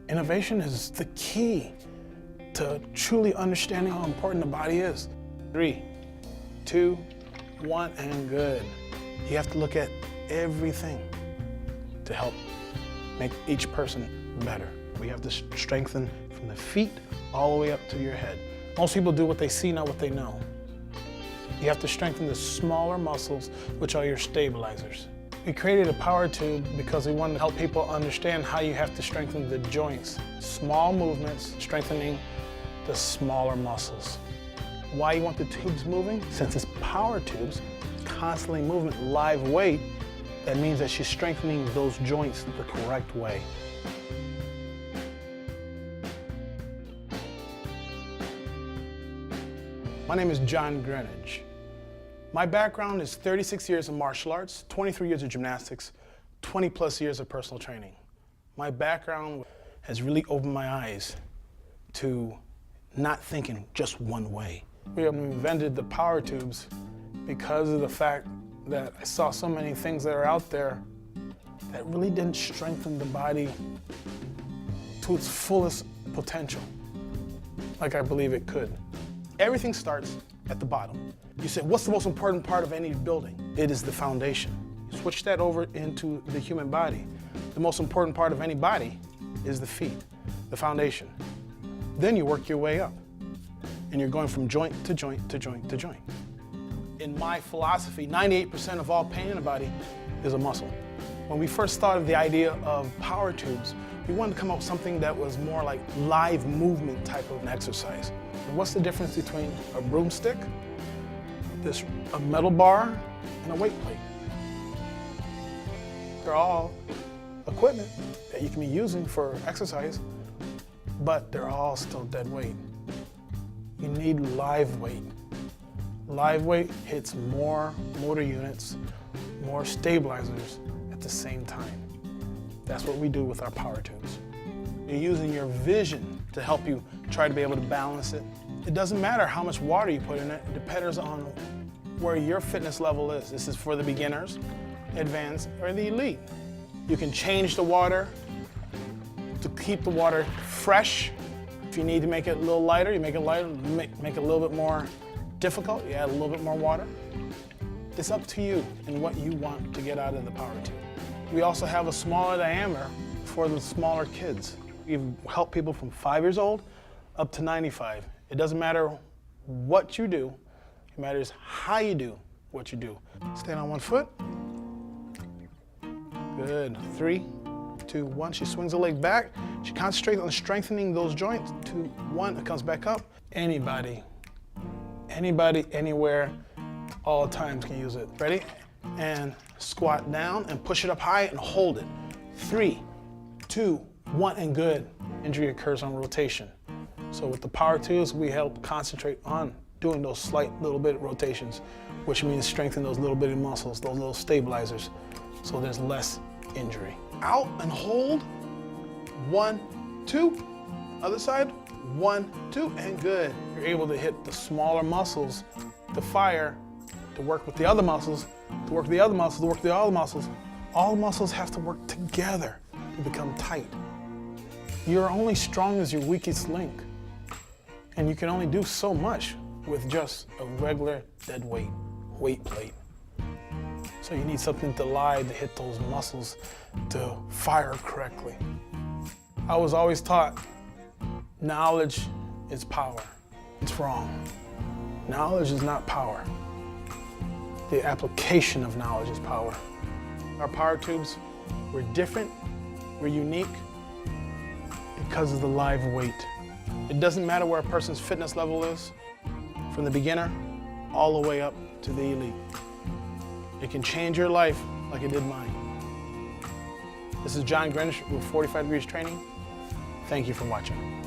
Innovation is the key to truly understanding how important the body is. 3, 2, 1, and good. You have to look at everything to help make each person better. We have to strengthen from the feet all the way up to your head. Most people do what they see, not what they know. You have to strengthen the smaller muscles, which are your stabilizers. We created a power tube because we wanted to help people understand how you have to strengthen the joints. Small movements, strengthening the smaller muscles. Why you want the tubes moving? Since it's power tubes, constantly moving live weight, that means that she's strengthening those joints the correct way. My name is John Greenidge. My background is 36 years of martial arts, 23 years of gymnastics, 20 plus years of personal training. My background has really opened my eyes to not thinking just one way. We invented the power tubes because of the fact that I saw so many things that are out there that really didn't strengthen the body to its fullest potential, like I believe it could. Everything starts at the bottom. You say, what's the most important part of any building? It is the foundation. You switch that over into the human body. The most important part of any body is the feet, the foundation. Then you work your way up, and you're going from joint to joint to joint to joint. In my philosophy, 98% of all pain in the body is a muscle. When we first thought of the idea of power tubes, we wanted to come up with something that was more like live movement type of an exercise. And what's the difference between a broomstick, a metal bar, and a weight plate? They're all equipment that you can be using for exercise, but they're all still dead weight. You need live weight. Live weight hits more motor units, more stabilizers at the same time. That's what we do with our power tubes. You're using your vision to help you try to be able to balance it. It doesn't matter how much water you put in it. It depends on where your fitness level is. This is for the beginners, advanced, or the elite. You can change the water to keep the water fresh. If you need to make it a little lighter, you make it lighter, make it a little bit more difficult, you add a little bit more water. It's up to you and what you want to get out of the power tube. We also have a smaller diameter for the smaller kids. We've helped people from 5 years old up to 95. It doesn't matter what you do, it matters how you do what you do. Stand on one foot. Good. 3, 2, 1. She swings the leg back. She concentrates on strengthening those joints. 2, 1. It comes back up. Anybody, anywhere, all times can use it. Ready? And squat down and push it up high and hold it. 3, 2, 1, and good. Injury occurs on rotation. So with the power tools, we help concentrate on doing those slight little bit rotations, which means strengthen those little bitty muscles, those little stabilizers, so there's less injury. Out and hold. 1, 2. Other side. 1, 2, and good. You're able to hit the smaller muscles to fire, to work with the other muscles, to work with the other muscles, to work with the other muscles. All muscles have to work together to become tight. You're only strong as your weakest link. And you can only do so much with just a regular dead weight plate. So you need something to lie to hit those muscles to fire correctly. I was always taught knowledge is power. It's wrong. Knowledge is not power. The application of knowledge is power. Our power tubes, we're different, we're unique because of the live weight. It doesn't matter where a person's fitness level is, from the beginner all the way up to the elite. It can change your life like it did mine. This is John Greenidge with 45 Degrees Training. Thank you for watching.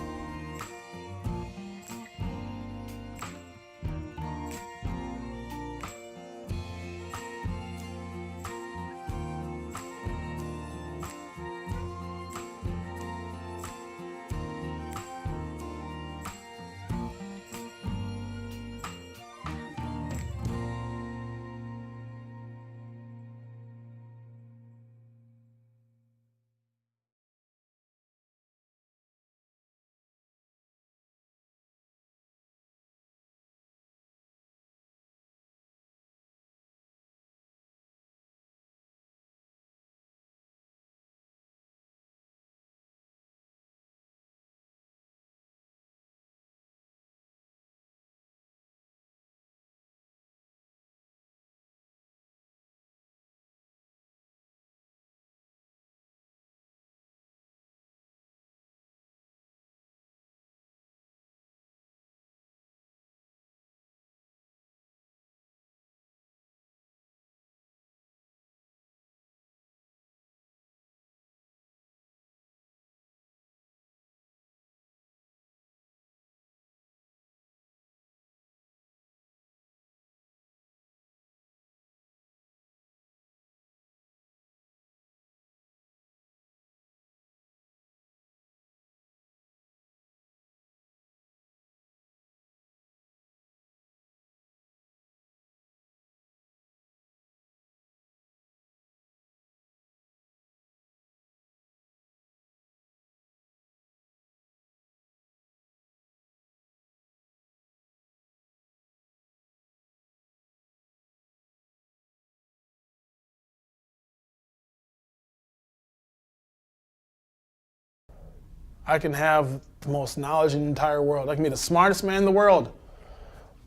I can have the most knowledge in the entire world. I can be the smartest man in the world.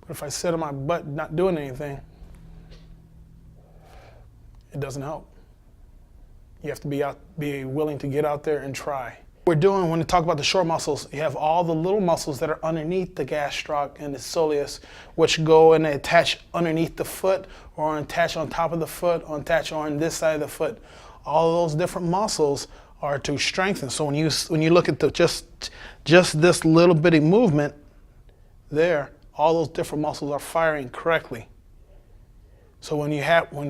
But if I sit on my butt not doing anything, it doesn't help. You have to be willing to get out there and try. We're doing, when we talk about the short muscles, you have all the little muscles that are underneath the gastroc and the soleus, which go and attach underneath the foot, or attach on top of the foot, or attach on this side of the foot. All of those different muscles are to strengthen. So when you look at just this little bitty movement there, all those different muscles are firing correctly. So when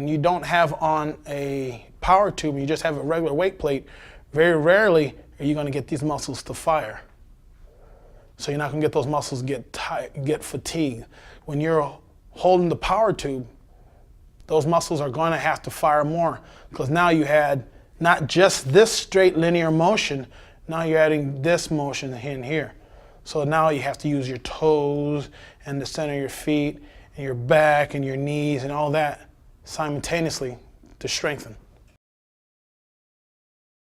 you don't have on a power tube, you just have a regular weight plate, very rarely are you going to get these muscles to fire. So you're not going to get those muscles get fatigued. When you're holding the power tube, those muscles are going to have to fire more, because now you had not just this straight linear motion, now you're adding this motion here and here. So now you have to use your toes and the center of your feet and your back and your knees and all that simultaneously to strengthen.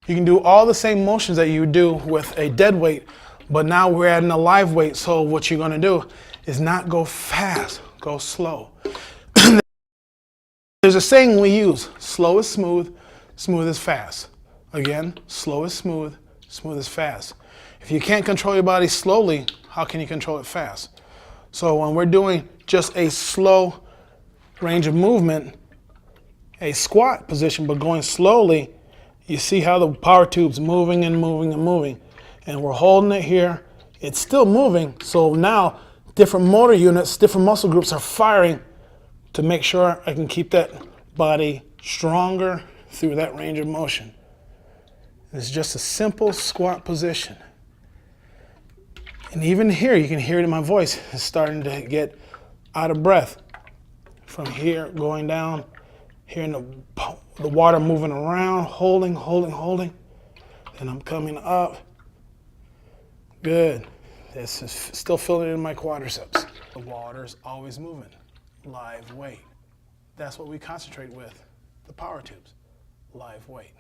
You can do all the same motions that you do with a dead weight, but now we're adding a live weight. So what you're going to do is not go fast, go slow. There's a saying we use: slow is smooth, smooth is fast. Again, slow is smooth, smooth is fast. If you can't control your body slowly, how can you control it fast? So when we're doing just a slow range of movement, a squat position, but going slowly, you see how the power tube's moving and moving and moving. And we're holding it here. It's still moving. So now different motor units, different muscle groups are firing to make sure I can keep that body stronger through that range of motion. It's just a simple squat position. And even here, you can hear it in my voice. It's starting to get out of breath. From here, going down, hearing the water moving around, holding. And I'm coming up. Good. This is still feeling it in my quadriceps. The water's always moving. Live weight. That's what we concentrate with the power tubes. Live weight.